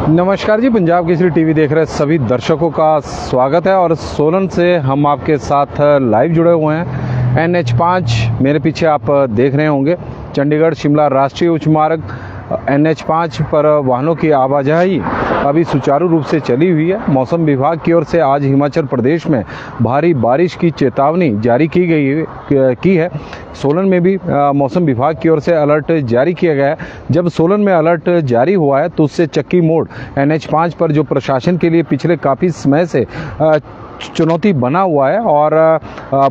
नमस्कार जी, पंजाब केसरी टीवी देख रहे सभी दर्शकों का स्वागत है। और सोलन से हम आपके साथ लाइव जुड़े हुए हैं। NH5 मेरे पीछे आप देख रहे होंगे, चंडीगढ़ शिमला राष्ट्रीय उच्च मार्ग NH5 पर वाहनों की आवाजाही अभी सुचारू रूप से चली हुई है। मौसम विभाग की ओर से आज हिमाचल प्रदेश में भारी बारिश की चेतावनी जारी की है। सोलन में भी मौसम विभाग की ओर से अलर्ट जारी किया गया है। जब सोलन में अलर्ट जारी हुआ है तो उससे चक्की मोड़ NH5 पर जो प्रशासन के लिए पिछले काफ़ी समय से चुनौती बना हुआ है और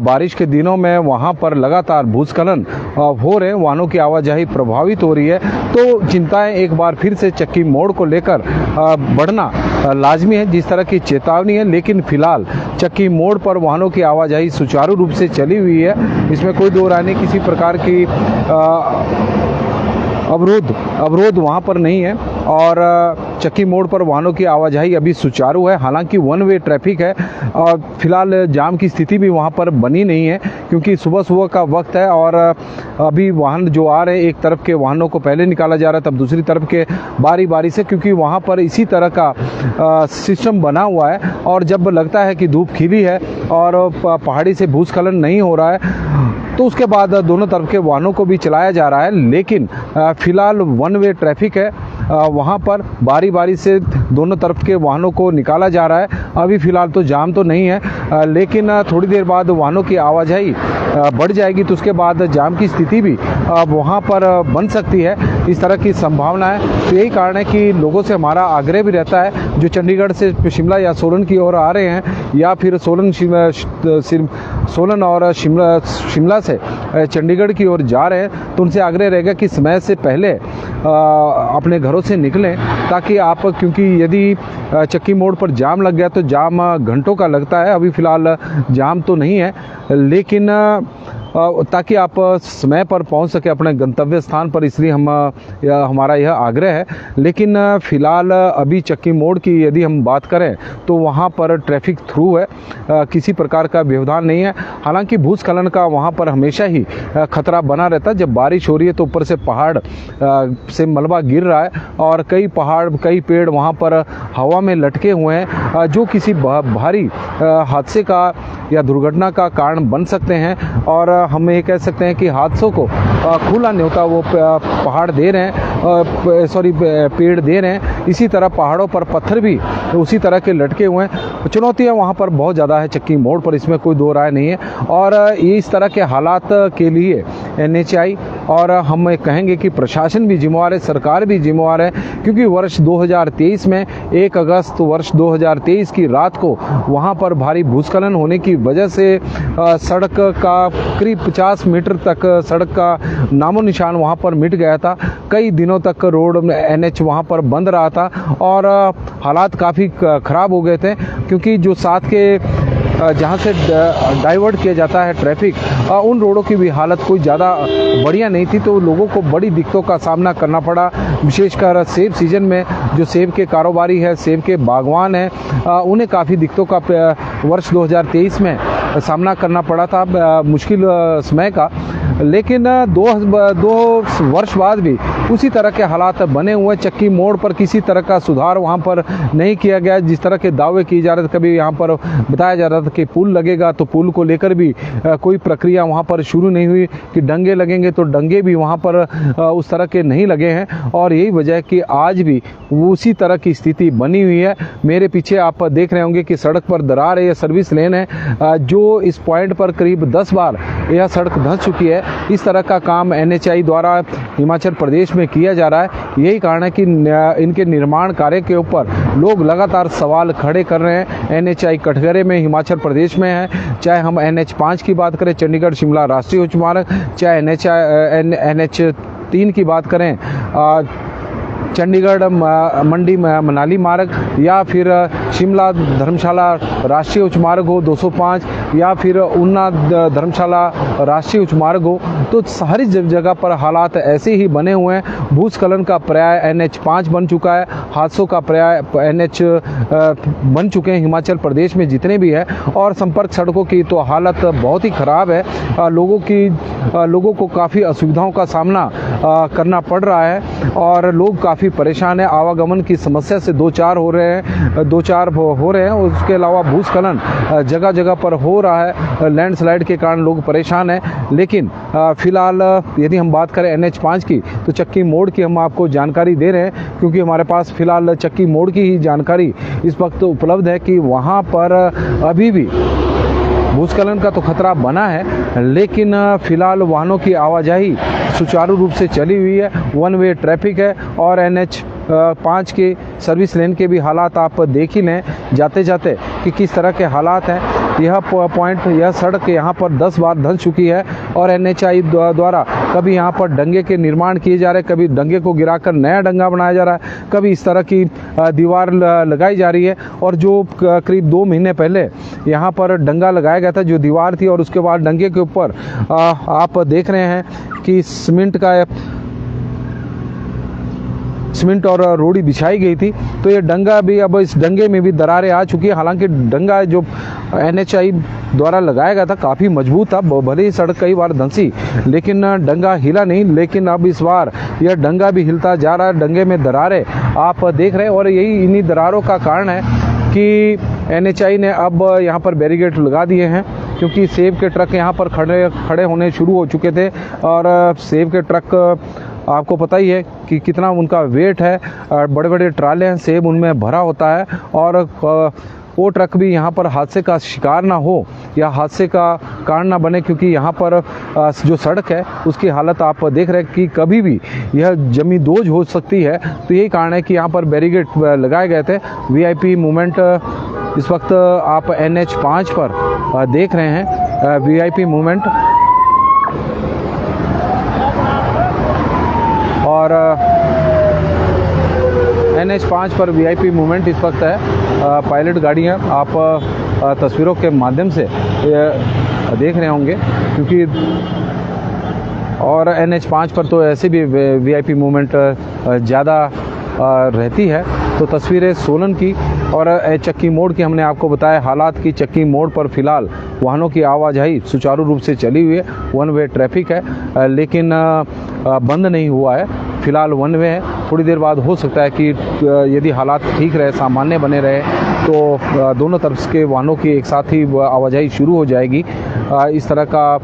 बारिश के दिनों में वहां पर लगातार भूस्खलन हो रहे, वाहनों की आवाजाही प्रभावित हो रही है, तो चिंताएं एक बार फिर से चक्की मोड़ को लेकर बढ़ना लाजमी है, जिस तरह की चेतावनी है। लेकिन फिलहाल चक्की मोड़ पर वाहनों की आवाजाही सुचारू रूप से चली हुई है, इसमें कोई दो राय नहीं। किसी प्रकार की अवरोध वहाँ पर नहीं है और चक्की मोड़ पर वाहनों की आवाजाही अभी सुचारू है। हालांकि वन वे ट्रैफिक है और फिलहाल जाम की स्थिति भी वहाँ पर बनी नहीं है, क्योंकि सुबह का वक्त है और अभी वाहन जो आ रहे हैं, एक तरफ के वाहनों को पहले निकाला जा रहा है, तब दूसरी तरफ के बारी से, क्योंकि वहाँ पर इसी तरह का सिस्टम बना हुआ है। और जब लगता है कि धूप खिली है और पहाड़ी से भूस्खलन नहीं हो रहा है, तो उसके बाद दोनों तरफ के वाहनों को भी चलाया जा रहा है। लेकिन फिलहाल वन वे ट्रैफिक है, वहाँ पर बारी से दोनों तरफ के वाहनों को निकाला जा रहा है। अभी फिलहाल तो जाम तो नहीं है, लेकिन थोड़ी देर बाद वाहनों की आवाजाही बढ़ जाएगी तो उसके बाद जाम की स्थिति भी वहाँ पर बन सकती है, इस तरह की संभावना है। तो यही कारण है कि लोगों से हमारा आग्रह भी रहता है, जो चंडीगढ़ से शिमला या सोलन की ओर आ रहे हैं या फिर सोलन और शिमला से चंडीगढ़ की ओर जा रहे हैं, तो उनसे आग्रह रहेगा कि समय से पहले अपने घरों से निकलें, ताकि आप, क्योंकि यदि चक्की मोड़ पर जाम लग गया तो जाम घंटों का लगता है। अभी फ़िलहाल जाम तो नहीं है, लेकिन ताकि आप समय पर पहुंच सके अपने गंतव्य स्थान पर, इसलिए हमारा यह आग्रह है। लेकिन फ़िलहाल अभी चक्की मोड़ की यदि हम बात करें तो वहां पर ट्रैफिक थ्रू है, किसी प्रकार का व्यवधान नहीं है। हालांकि भूस्खलन का वहां पर हमेशा ही खतरा बना रहता है। जब बारिश हो रही है तो ऊपर से पहाड़ से मलबा गिर रहा है और कई पेड़ वहां पर हवा में लटके हुए हैं, जो किसी भारी हादसे का या दुर्घटना का कारण बन सकते हैं। और हम ये कह सकते हैं कि हादसों को खुला न्योता वो पहाड़ दे रहे हैं, पेड़ दे रहे हैं। इसी तरह पहाड़ों पर पत्थर भी उसी तरह के लटके हुए हैं। चुनौतियां वहाँ पर बहुत ज़्यादा है चक्की मोड़ पर, इसमें कोई दो राय नहीं है। और ये इस तरह के हालात के लिए NHI और हम कहेंगे कि प्रशासन भी जिम्मेवार है, सरकार भी जिम्मेवार है, क्योंकि वर्ष 2023 में 1 अगस्त वर्ष 2023 की रात को वहाँ पर भारी भूस्खलन होने की वजह से सड़क का करीब 50 मीटर तक सड़क का नामो निशान वहाँ पर मिट गया था। कई दिनों तक रोड NH वहाँ पर बंद रहा था और हालात काफ़ी ख़राब हो गए थे, क्योंकि जो साथ के जहाँ से डाइवर्ट किया जाता है ट्रैफिक, उन रोडों की भी हालत कोई ज़्यादा बढ़िया नहीं थी। तो लोगों को बड़ी दिक्कतों का सामना करना पड़ा, विशेषकर सेब सीजन में जो सेब के कारोबारी है, सेब के बागवान हैं, उन्हें काफ़ी दिक्कतों का वर्ष 2023 में सामना करना पड़ा था, मुश्किल समय का। लेकिन दो वर्ष बाद भी उसी तरह के हालात बने हुए। चक्की मोड़ पर किसी तरह का सुधार वहाँ पर नहीं किया गया, जिस तरह के दावे किए जा रहे थे। कभी यहाँ पर बताया जा रहा था कि पुल लगेगा, तो पुल को लेकर भी कोई प्रक्रिया वहाँ पर शुरू नहीं हुई। कि डंगे लगेंगे, तो डंगे भी वहाँ पर उस तरह के नहीं लगे हैं। और यही वजह है कि आज भी उसी तरह की स्थिति बनी हुई है। मेरे पीछे आप देख रहे होंगे कि सड़क पर दरार है, यह सर्विस लेन है, जो इस पॉइंट पर करीब 10 बार यह सड़क धंस चुकी है। इस तरह का काम NHI द्वारा हिमाचल प्रदेश में किया जा रहा है। यही कारण है कि इनके निर्माण कार्य के ऊपर लोग लगातार सवाल खड़े कर रहे हैं। NHI कटघरे में हिमाचल प्रदेश में है, चाहे हम NH5 की बात करें, चंडीगढ़ शिमला राष्ट्रीय उच्च मार्ग, चाहे NH3 की बात करें, चंडीगढ़ मंडी मनाली मार्ग, या फिर शिमला धर्मशाला राष्ट्रीय उच्च मार्ग हो 205, या फिर ऊना धर्मशाला राष्ट्रीय उच्च मार्ग हो, तो सारी जगह पर हालात ऐसे ही बने हुए हैं। भूस्खलन का पर्याय NH5 बन चुका है, हादसों का पर्याय NH बन चुके हैं हिमाचल प्रदेश में जितने भी है। और संपर्क सड़कों की तो हालत बहुत ही ख़राब है। लोगों को काफ़ी असुविधाओं का सामना करना पड़ रहा है और लोग काफ़ी परेशान हैं। आवागमन की समस्या से दो चार हो रहे हैं। उसके अलावा भूस्खलन जगह जगह पर हो रहा है। लैंडस्लाइड के कारण लोग परेशान हैं। लेकिन फिलहाल यदि हम बात करें NH5 की, तो चक्की मोड़ की हम आपको जानकारी दे रहे हैं, क्योंकि हमारे पास फिलहाल चक्की मोड़ की ही जानकारी इस वक्त उपलब्ध है कि वहाँ पर अभी भी भूस्खलन का तो खतरा बना है, लेकिन फिलहाल वाहनों की आवाजाही सुचारू रूप से चली हुई है। वन वे ट्रैफिक है और NH5 के सर्विस लेन के भी हालात आप देख ही लें जाते जाते कि किस तरह के हालात हैं। यह सड़क यहाँ पर 10 बार धंस चुकी है और NHAI द्वारा कभी यहाँ पर डंगे के निर्माण किए जा रहे हैं, कभी डंगे को गिराकर नया डंगा बनाया जा रहा है, कभी इस तरह की दीवार लगाई जा रही है। और जो करीब 2 महीने पहले यहाँ पर डंगा लगाया गया था, जो दीवार थी, और उसके बाद डंगे के ऊपर आप देख रहे हैं कि सीमेंट और रोड़ी बिछाई गई थी। तो ये डंगा भी, अब इस डंगे में भी दरारें आ चुकी है। हालांकि डंगा जो NHAI द्वारा लगाया गया था काफ़ी मजबूत था, भले ही सड़क कई बार धंसी, लेकिन डंगा हिला नहीं। लेकिन अब इस बार यह डंगा भी हिलता जा रहा है, डंगे में दरारें आप देख रहे हैं। और यही इन्हीं दरारों का कारण है कि NHAI ने अब यहाँ पर बैरिकेड लगा दिए हैं, क्योंकि सेब के ट्रक यहाँ पर खड़े होने शुरू हो चुके थे। और सेब के ट्रक आपको पता ही है कि कितना उनका वेट है, बड़े बड़े ट्राले हैं, सेब उनमें भरा होता है। और वो ट्रक भी यहाँ पर हादसे का शिकार ना हो या हादसे का कारण ना बने, क्योंकि यहाँ पर जो सड़क है उसकी हालत आप देख रहे हैं कि कभी भी यह जमींदोज हो सकती है। तो यही कारण है कि यहाँ पर बैरिकेड लगाए गए थे। VIP मूवमेंट इस वक्त आप NH5 पर देख रहे हैं, VIP मूवमेंट। और NH5 पर VIP मूवमेंट इस वक्त है। पायलट गाड़ियाँ आप तस्वीरों के माध्यम से देख रहे होंगे, क्योंकि और NH5 पर तो ऐसे भी VIP मूवमेंट ज़्यादा रहती है। तो तस्वीरें सोलन की और चक्की मोड़ की हमने आपको बताया हालात की। चक्की मोड़ पर फिलहाल वाहनों की आवाजाही सुचारू रूप से चली हुई है, वन वे ट्रैफिक है, लेकिन बंद नहीं हुआ है। फिलहाल वन वे है। थोड़ी देर बाद हो सकता है कि यदि हालात ठीक रहे, सामान्य बने रहे, तो दोनों तरफ के वाहनों की एक साथ ही आवाजाही शुरू हो जाएगी। इस तरह का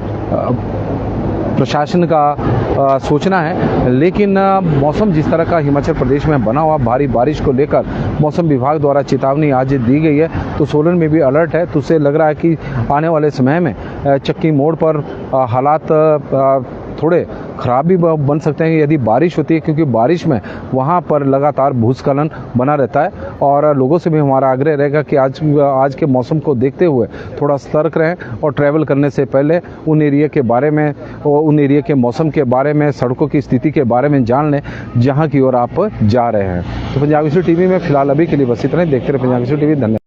प्रशासन का सोचना है। लेकिन मौसम जिस तरह का हिमाचल प्रदेश में बना हुआ, भारी बारिश को लेकर मौसम विभाग द्वारा चेतावनी आज दी गई है, तो सोलन में भी अलर्ट है। तो उससे लग रहा है कि आने वाले समय में चक्की मोड़ पर हालात थोड़े ख़राब भी बन सकते हैं यदि बारिश होती है, क्योंकि बारिश में वहाँ पर लगातार भूस्खलन बना रहता है। और लोगों से भी हमारा आग्रह रहेगा कि आज के मौसम को देखते हुए थोड़ा सतर्क रहें और ट्रैवल करने से पहले उन एरिया के बारे में, उन एरिया के मौसम के बारे में, सड़कों की स्थिति के बारे में जान लें जहाँ की ओर आप जा रहे हैं। तो पंजाब केसरी टीवी में फिलहाल अभी के लिए बस इतना ही। देखते रहे पंजाब केसरी टीवी। धन्यवाद।